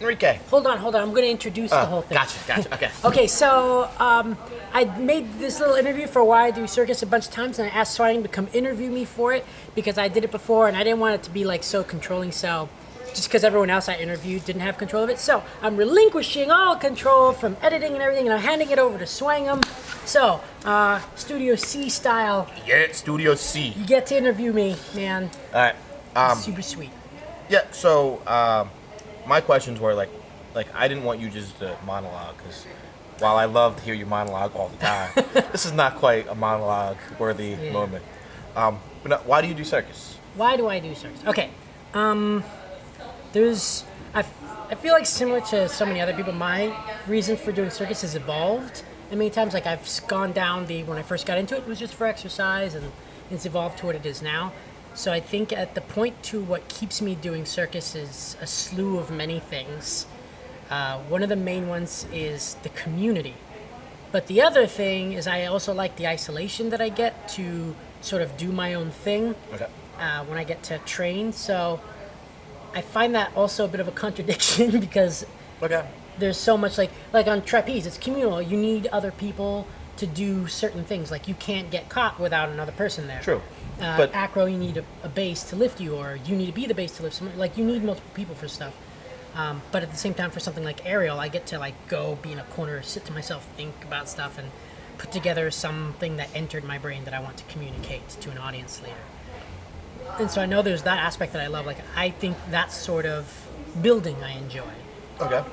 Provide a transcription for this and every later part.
Enrique. Hold on. I'm going to introduce the whole thing. Gotcha. Okay. Okay, so I made this little interview for Why I Do Circus a bunch of times, and I asked Swayngim to come interview me for it because I did it before, and I didn't want it to be like so controlling. So just because everyone else I interviewed didn't have control of it, so I'm relinquishing all control from editing and everything, and I'm handing it over to Swayngim. So Studio C style. Yeah, Studio C. You get to interview me, man. All right. Super sweet. Yeah. So my questions were like I didn't want you just to monologue because while I love to hear you monologue all the time, this is not quite a monologue-worthy moment. But no, why do you do circus? Why do I do circus? Okay. I feel like similar to so many other people, my reason for doing circus has evolved. And many times, like I've gone down when I first got into it was just for exercise, and it's evolved to what it is now. So I think at the point to what keeps me doing circus is a slew of many things. One of the main ones is the community. But the other thing is I also like the isolation that I get to sort of do my own thing when I get to train. So I find that also a bit of a contradiction because there's so much like on trapeze, it's communal. You need other people to do certain things. Like you can't get caught without another person there. True. But acro, you need a base to lift you, or you need to be the base to lift someone. Like you need multiple people for stuff. But at the same time, for something like aerial, I get to like go be in a corner, sit to myself, think about stuff, and put together something that entered my brain that I want to communicate to an audience later. And so I know there's that aspect that I love. Like I think that sort of building I enjoy. Okay.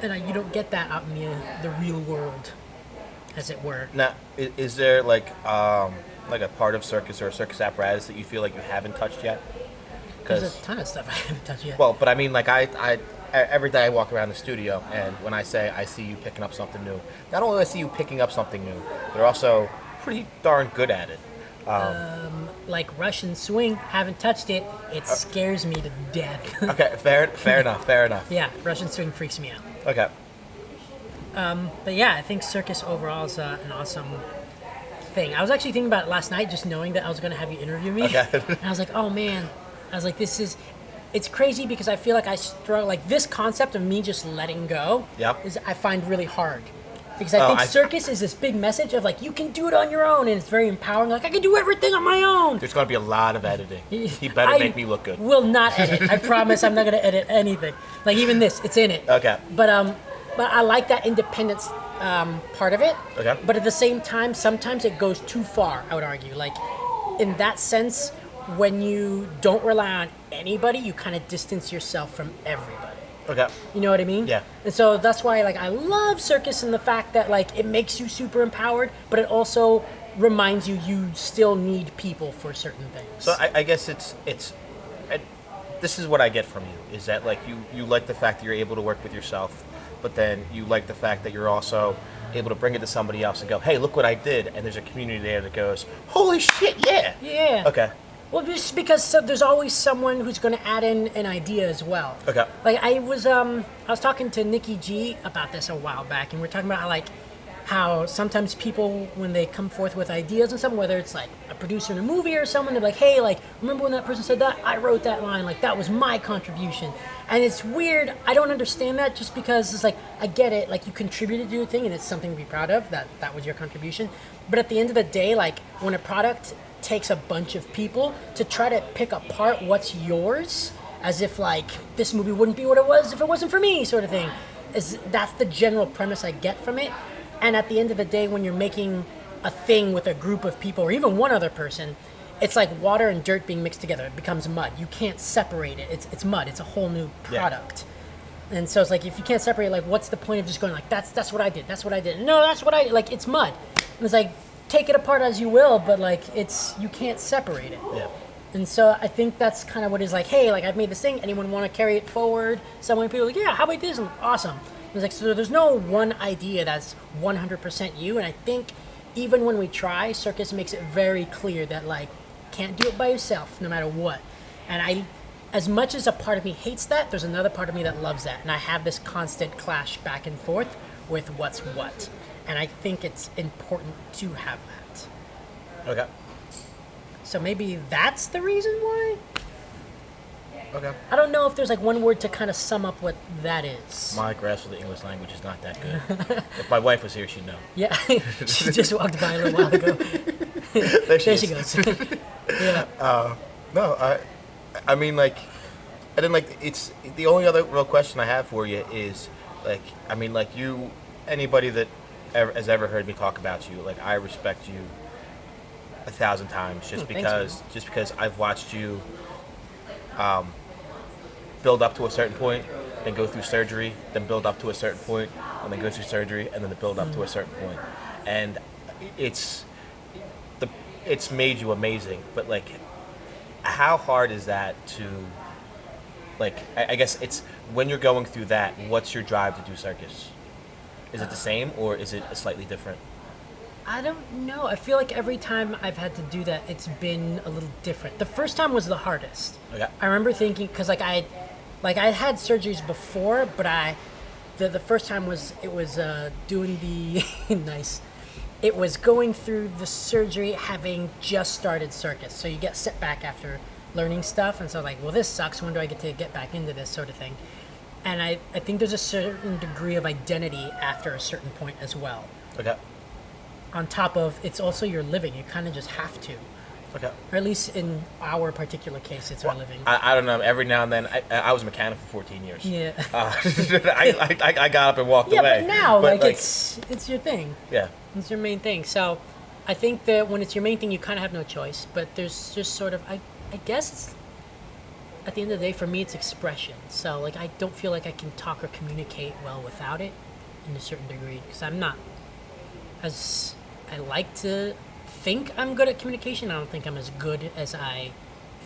And you don't get that out in the real world, as it were. Now, is there like a part of circus or a circus apparatus that you feel like you haven't touched yet? There's a ton of stuff I haven't touched yet. Well, but I mean, like I every day I walk around the studio, and when I say I see you picking up something new, not only do I see you picking up something new, you're also pretty darn good at it. Like Russian swing, haven't touched it. It scares me to death. Okay, fair enough. Yeah, Russian swing freaks me out. Okay. But yeah, I think circus overall is an awesome thing. I was actually thinking about it last night, just knowing that I was going to have you interview me. Okay. And I was like, oh man. I was like, it's crazy because I feel like I struggle, like this concept of me just letting go I find really hard. Because I think circus is this big message of like, you can do it on your own, and it's very empowering. Like, I can do everything on my own. There's going to be a lot of editing. He better make me look good. Will not edit. I promise I'm not going to edit anything. Like even this, it's in it. Okay. But I like that independence part of it. Okay. But at the same time, sometimes it goes too far, I would argue. Like in that sense, when you don't rely on anybody, you kind of distance yourself from everybody. Okay. You know what I mean? Yeah. And so that's why like I love circus and the fact that like it makes you super empowered, but it also reminds you still need people for certain things. So I guess it's this is what I get from you, is that like you like the fact that you're able to work with yourself, but then you like the fact that you're also able to bring it to somebody else and go, hey, look what I did, and there's a community there that goes, holy shit, yeah. Yeah. Okay. Well, just because there's always someone who's going to add in an idea as well. Okay. Like I was talking to Nikki G about this a while back, and we're talking about how sometimes people, when they come forth with ideas and something, whether it's like a producer in a movie or someone, they're like, hey, like, remember when that person said that? I wrote that line, like that was my contribution. And it's weird. I don't understand that, just because it's like, I get it, like you contributed to a thing and it's something to be proud of, that was your contribution. But at the end of the day, like when a product takes a bunch of people to try to pick apart what's yours, as if like this movie wouldn't be what it was if it wasn't for me, sort of thing. That's the general premise I get from it. And at the end of the day, when you're making a thing with a group of people or even one other person, it's like water and dirt being mixed together. It becomes mud. You can't separate it. It's mud. It's a whole new product. Yeah. And so it's like, if you can't separate, like what's the point of just going like, that's what I did. That's what I did. No, that's what I did. Like it's mud. And it's like, take it apart as you will, but like you can't separate it. Yeah. And so I think that's kind of what is like, hey, like I've made this thing, anyone want to carry it forward? So many people are like, yeah, how about this? And awesome. And it's like, so there's no one idea that's 100% you. And I think even when we try, circus makes it very clear that like, can't do it by yourself no matter what. And as much as a part of me hates that, there's another part of me that loves that. And I have this constant clash back and forth with what's what. And I think it's important to have that. Okay. So maybe that's the reason why? Okay. I don't know if there's like one word to kind of sum up what that is. My grasp of the English language is not that good. If my wife was here, she'd know. Yeah, she just walked by a little while ago. There There is. she goes. Yeah. No, I mean, like, and then, like, it's the only other real question I have for you is, like, I mean, like, you, anybody that has ever heard me talk about you, like, I respect you 1,000 times Oh, thanks, just because I've watched you build up to a certain point, then go through surgery, then build up to a certain point, and then go through surgery, and then build up to a certain point, and it's it's made you amazing. But like, how hard is that to, like, I guess it's when you're going through that, what's your drive to do circus? Is it the same or is it slightly different? I don't know. I feel like every time I've had to do that, it's been a little different. The first time was the hardest. Okay. I remember thinking, because like I had surgeries before, but the first time was doing the nice. It was going through the surgery, having just started circus, so you get set back after learning stuff, and so like, well, this sucks. When do I get to get back into this sort of thing? And I think there's a certain degree of identity after a certain point as well. Okay. On top of, it's also your living. You kind of just have to. Okay. Or at least in our particular case, it's our living. I don't know. Every now and then, I was a mechanic for 14 years. Yeah. I got up and walked Yeah, away. but now, But, like, it's your thing. yeah. It's your main thing. So I think that when it's your main thing, you kind of have no choice. But there's just sort of, I guess it's, at the end of the day, for me, it's expression. So, like, I don't feel like I can talk or communicate well without it in a certain degree. Because I'm not as, I like to think I'm good at communication. I don't think I'm as good as I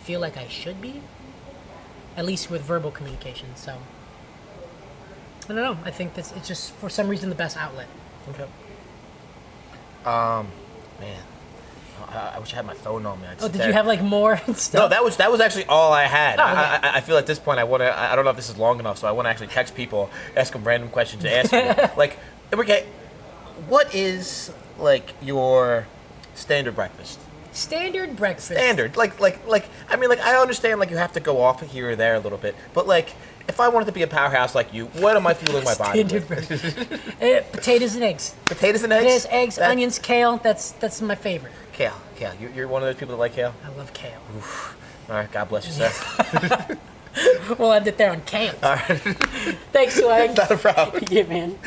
feel like I should be. At least with verbal communication. So, I don't know. I think it's just, for some reason, the best outlet. Okay. Man, I wish I had my phone on me. Oh, did you have like more stuff? No, that was actually all I had. Oh, okay. I feel at this point I don't know if this is long enough, so I want to actually text people, ask them random questions to ask you. Like, okay, what is like your standard breakfast? Standard breakfast. Standard, like I mean, like, I understand, like, you have to go off here or there a little bit, but like, if I wanted to be a powerhouse like you, what am I fueling my body Standard with? breakfast. Potatoes and eggs. Potatoes and eggs. Potatoes, eggs, onions, kale. That's my favorite. Kale. You're one of those people that like kale. I love kale. All right, God bless you, sir. We'll end it there on kale. All right, Thanks, Swag. not a problem. Yeah, man.